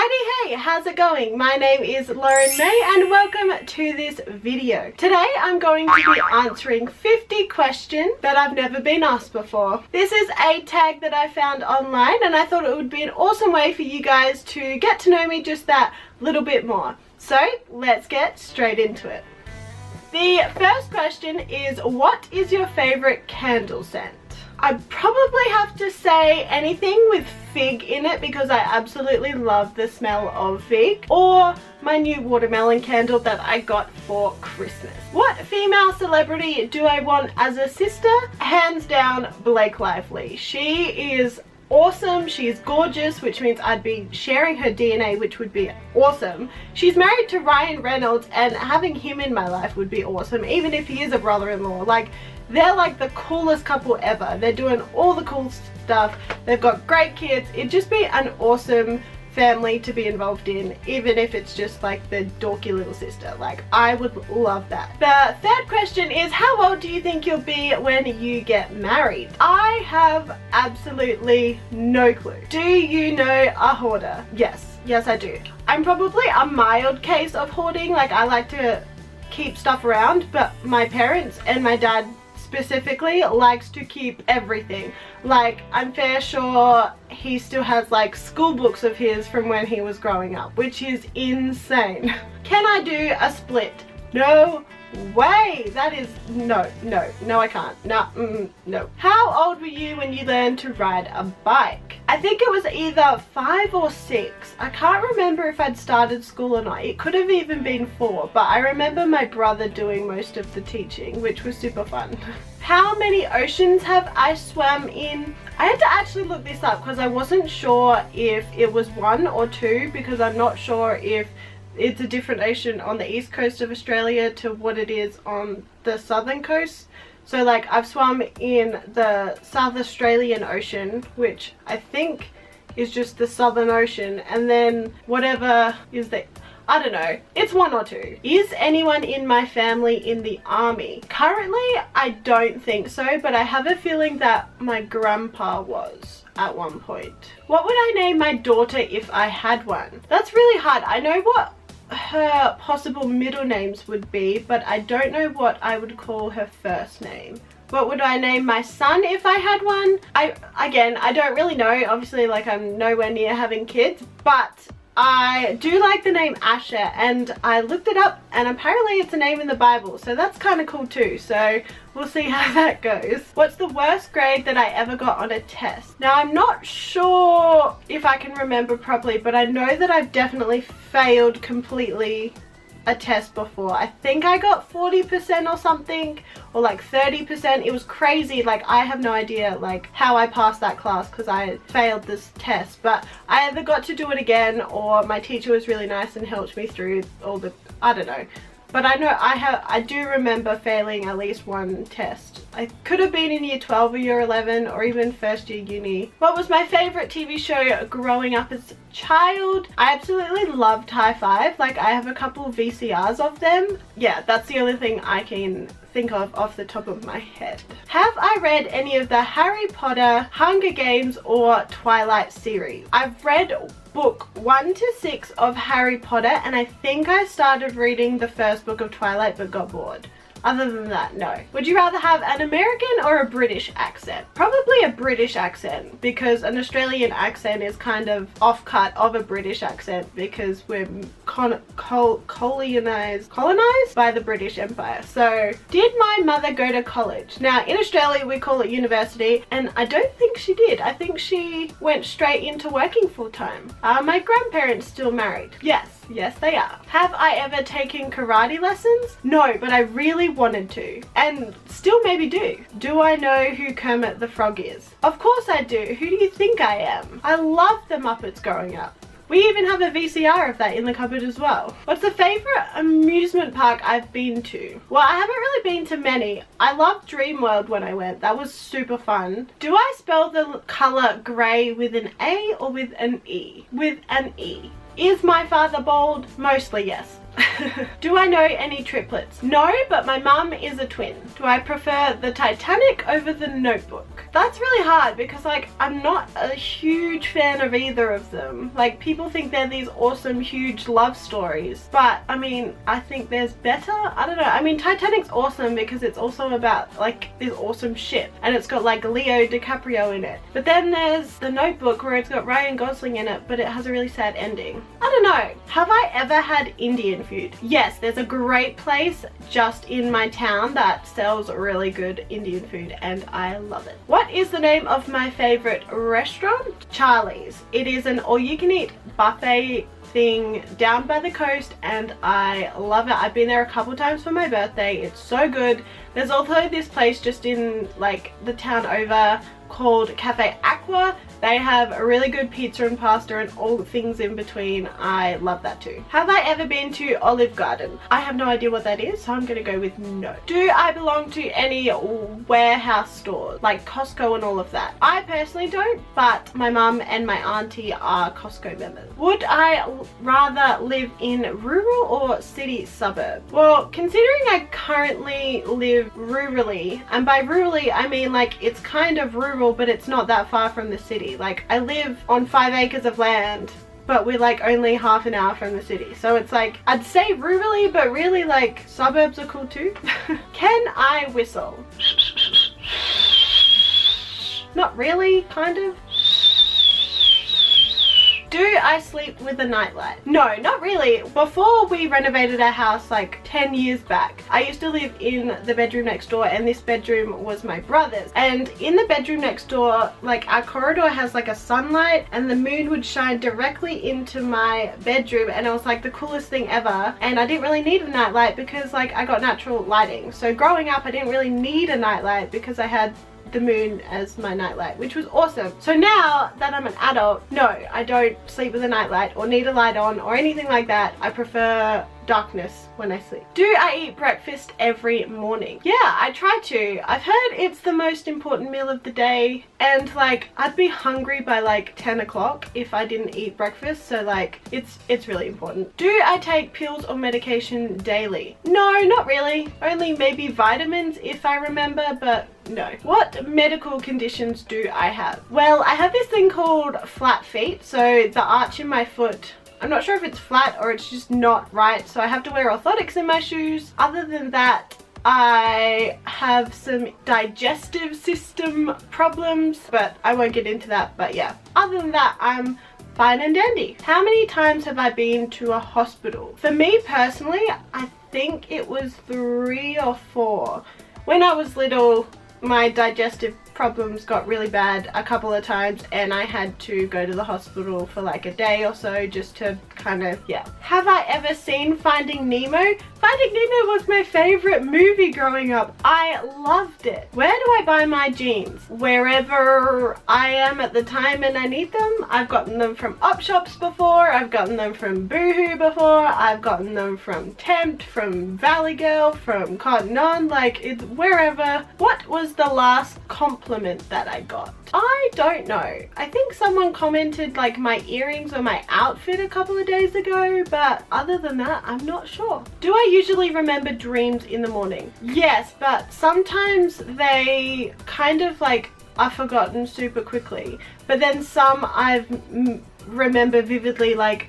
Alrighty, hey, how's it going? My name is Lauren May and welcome to this video. Today I'm going to be answering 50 questions that I've never been asked before. This is a tag that I found online and I thought it would be an awesome way for you guys to get to know me just that little bit more. So let's get straight into it. The first question is, what is your favorite candle scent? I'd probably have to say anything with fig in it because I absolutely love the smell of fig, or my new watermelon candle that I got for Christmas. What female celebrity do I want as a sister? Hands down, Blake Lively. She is awesome. She's gorgeous, which means I'd be sharing her DNA, which would be awesome. She's married to Ryan Reynolds and having him in my life would be awesome, even if he is a brother-in-law. Like, they're like the coolest couple ever. They're doing all the cool stuff. They've got great kids. It'd just be an awesome family to be involved in, even if it's just like the dorky little sister. Like, I would love that. The third question is, how old do you think you'll be when you get married? I have absolutely no clue. Do you know a hoarder? Yes I do. I'm probably a mild case of hoarding. Like, I like to keep stuff around, but my parents and my dad specifically likes to keep everything. Like, I'm fair sure he still has like school books of his from when he was growing up, which is insane. Can I do a split? No way. That is no I can't. No. How old were you when you learned to ride a bike? I think it was either 5 or 6. I can't remember if I'd started school or not. It could have even been 4, but I remember my brother doing most of the teaching, which was super fun. How many oceans have I swam in? I had to actually look this up because I wasn't sure if it was 1 or 2, because I'm not sure if it's a different ocean on the east coast of Australia to what it is on the southern coast. So like, I've swum in the South Australian Ocean, which I think is just the Southern Ocean, and then whatever is the, I don't know, it's 1 or 2. Is anyone in my family in the army? Currently, I don't think so, but I have a feeling that my grandpa was at one point. What would I name my daughter if I had one? That's really hard. I know what her possible middle names would be, but I don't know what I would call her first name. What would I name my son if I had one? Again, I don't really know. Obviously, like, I'm nowhere near having kids, but I do like the name Asher, and I looked it up and apparently it's a name in the Bible, so that's kind of cool too. So we'll see how that goes. What's the worst grade that I ever got on a test? Now, I'm not sure if I can remember properly, but I know that I've definitely failed completely a test before. I think I got 40% or something, or like 30%. It was crazy. Like, I have no idea like how I passed that class because I failed this test, but I either got to do it again or my teacher was really nice and helped me through all the, I don't know. But I know I do remember failing at least 1 test. I could have been in year 12 or year 11 or even first year uni. What was my favorite TV show growing up as a child? I absolutely loved High Five. Like, I have a couple of VCRs of them. Yeah, that's the only thing I can think of off the top of my head. Have I read any of the Harry Potter, Hunger Games or Twilight series? I've read book 1 to 6 of Harry Potter, and I think I started reading the first book of Twilight but got bored. Other than that, no. Would you rather have an American or a British accent? Probably a British accent, because an Australian accent is kind of off-cut of a British accent because we're colonized by the British Empire. So, did my mother go to college? Now, in Australia we call it university, and I don't think she did. I think she went straight into working full-time. Are my grandparents still married? Yes they are. Have I ever taken karate lessons? No, but I really wanted to, and still maybe do. Do I know who Kermit the Frog is? Of course I do. Who do you think I am? I loved the Muppets growing up. We even have a VCR of that in the cupboard as well. What's the favourite amusement park I've been to? Well, I haven't really been to many. I loved Dreamworld when I went. That was super fun. Do I spell the colour grey with an A or with an E? With an E. Is my father bald? Mostly yes. Do I know any triplets? No, but my mum is a twin. Do I prefer the Titanic over the Notebook? That's really hard because like I'm not a huge fan of either of them. Like people think they're these awesome huge love stories, but I mean I think there's better. I don't know. I mean Titanic's awesome because it's also about like this awesome ship and it's got like Leo DiCaprio in it. But then there's The Notebook where it's got Ryan Gosling in it, but it has a really sad ending. I don't know. Have I ever had Indian food? Yes, there's a great place just in my town that sells really good Indian food and I love it. What is the name of my favorite restaurant? Charlie's. It is an all-you-can-eat buffet thing down by the coast and I love it. I've been there a couple times for my birthday. It's so good. There's also this place just in like the town over called Cafe Aqua. They have a really good pizza and pasta and all things in between. I love that too. Have I ever been to Olive Garden? I have no idea what that is, so I'm gonna go with no. Do I belong to any warehouse stores like Costco and all of that? I personally don't, but my mum and my auntie are Costco members. Would I rather live in rural or city suburb? Well, considering I currently live rurally, and by rurally I mean like it's kind of rural but it's not that far from the city. Like I live on 5 acres of land but we're like only half an hour from the city, so it's like I'd say rurally but really like suburbs are cool too. Can I whistle? Not really, kind of. Do I sleep with a nightlight? No, not really. Before we renovated our house like 10 years back, I used to live in the bedroom next door and this bedroom was my brother's. And in the bedroom next door, like our corridor has like a sunlight and the moon would shine directly into my bedroom and it was like the coolest thing ever. And I didn't really need a nightlight because like I got natural lighting. So growing up I didn't really need a nightlight because I had the moon as my nightlight, which was awesome. So now that I'm an adult, no, I don't sleep with a nightlight or need a light on or anything like that. I prefer darkness when I sleep. Do I eat breakfast every morning? Yeah, I try to. I've heard it's the most important meal of the day and like I'd be hungry by like 10 o'clock if I didn't eat breakfast, so like it's really important. Do I take pills or medication daily? No, not really. Only maybe vitamins if I remember, but no. What medical conditions do I have? Well, I have this thing called flat feet, so the arch in my foot, I'm not sure if it's flat or it's just not right, so I have to wear orthotics in my shoes. Other than that, I have some digestive system problems, but I won't get into that, but yeah. Other than that, I'm fine and dandy. How many times have I been to a hospital? For me personally, I think it was 3 or 4. When I was little, my digestive problems got really bad a couple of times and I had to go to the hospital for like a day or so just to kind of, yeah. Have I ever seen Finding Nemo? Finding Nemo was my favorite movie growing up. I loved it. Where do I buy my jeans? Wherever I am at the time and I need them. I've gotten them from op shops before, I've gotten them from Boohoo before, I've gotten them from Tempt, from Valley Girl, from Cotton On, like it's wherever. What was the last compliment that I got? I don't know. I think someone commented like my earrings or my outfit a couple of days ago, but other than that, I'm not sure. Do I usually remember dreams in the morning? Yes, but sometimes they kind of like are forgotten super quickly, but then some I remember vividly like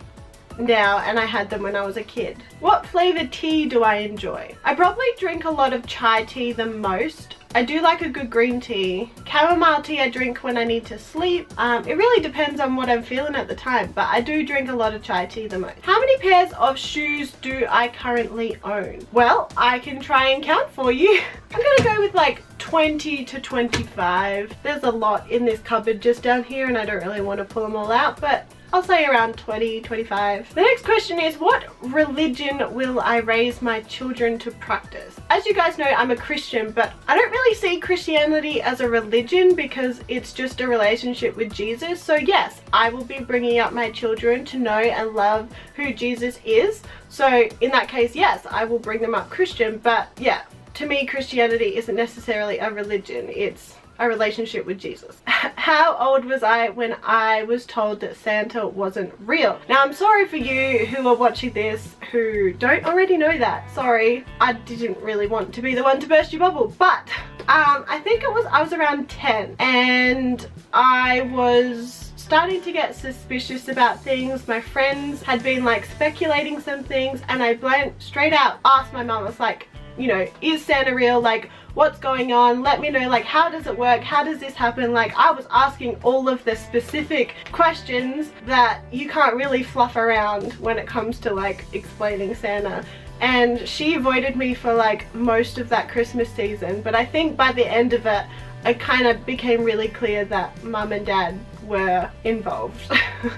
now, and I had them when I was a kid. What flavored tea do I enjoy? I probably drink a lot of chai tea the most. I do like a good green tea. Chamomile tea I drink when I need to sleep. It really depends on what I'm feeling at the time, but I do drink a lot of chai tea the most. How many pairs of shoes do I currently own? Well, I can try and count for you. I'm gonna go with like 20 to 25. There's a lot in this cupboard just down here and I don't really want to pull them all out, but I'll say around 20, 25. The next question is, what religion will I raise my children to practice? As you guys know, I'm a Christian, but I don't really see Christianity as a religion because it's just a relationship with Jesus. So yes, I will be bringing up my children to know and love who Jesus is. So in that case, yes, I will bring them up Christian, but yeah, to me, Christianity isn't necessarily a religion. It's a relationship with Jesus. How old was I when I was told that Santa wasn't real? Now, I'm sorry for you who are watching this who don't already know that. Sorry, I didn't really want to be the one to burst your bubble, but I think I was around 10, and I was starting to get suspicious about things. My friends had been like speculating some things, and I straight out asked my mum. I was like, you know, is Santa real? Like, what's going on? Let me know, like, how does it work? How does this happen? Like, I was asking all of the specific questions that you can't really fluff around when it comes to like explaining Santa. And she avoided me for like most of that Christmas season, but I think by the end of it, it kind of became really clear that mum and dad were involved.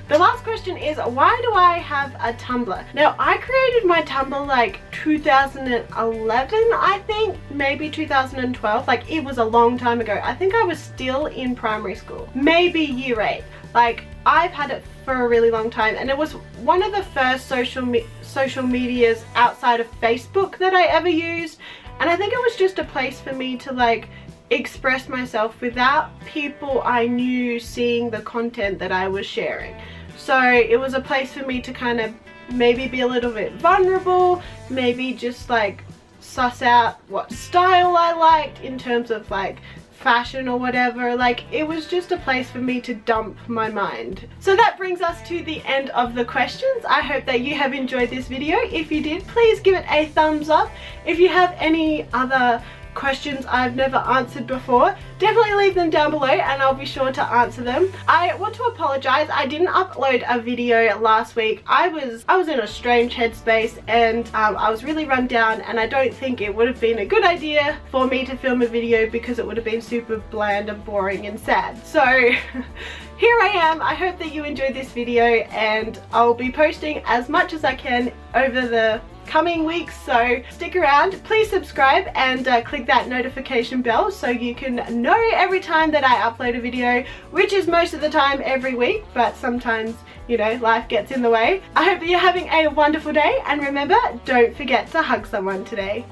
The last question is, why do I have a Tumblr? Now, I created my Tumblr like 2011, I think, maybe 2012. Like, it was a long time ago. I think I was still in primary school, maybe year 8. Like, I've had it for a really long time, and it was one of the first social medias outside of Facebook that I ever used, and I think it was just a place for me to like express myself without people I knew seeing the content that I was sharing. So it was a place for me to kind of maybe be a little bit vulnerable, maybe just like suss out what style I liked in terms of like fashion or whatever. Like, it was just a place for me to dump my mind. So that brings us to the end of the questions. I hope that you have enjoyed this video. If you did, please give it a thumbs up. If you have any other questions I've never answered before, definitely leave them down below and I'll be sure to answer them. I want to apologize, I didn't upload a video last week. I was in a strange headspace, and I was really run down, and I don't think it would have been a good idea for me to film a video because it would have been super bland and boring and sad. So here I am. I hope that you enjoyed this video, and I'll be posting as much as I can over the coming weeks, so stick around. Please subscribe and click that notification bell so you can know every time that I upload a video, which is most of the time every week, but sometimes, you know, life gets in the way. I hope that you're having a wonderful day, and remember, don't forget to hug someone today.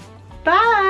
Bye!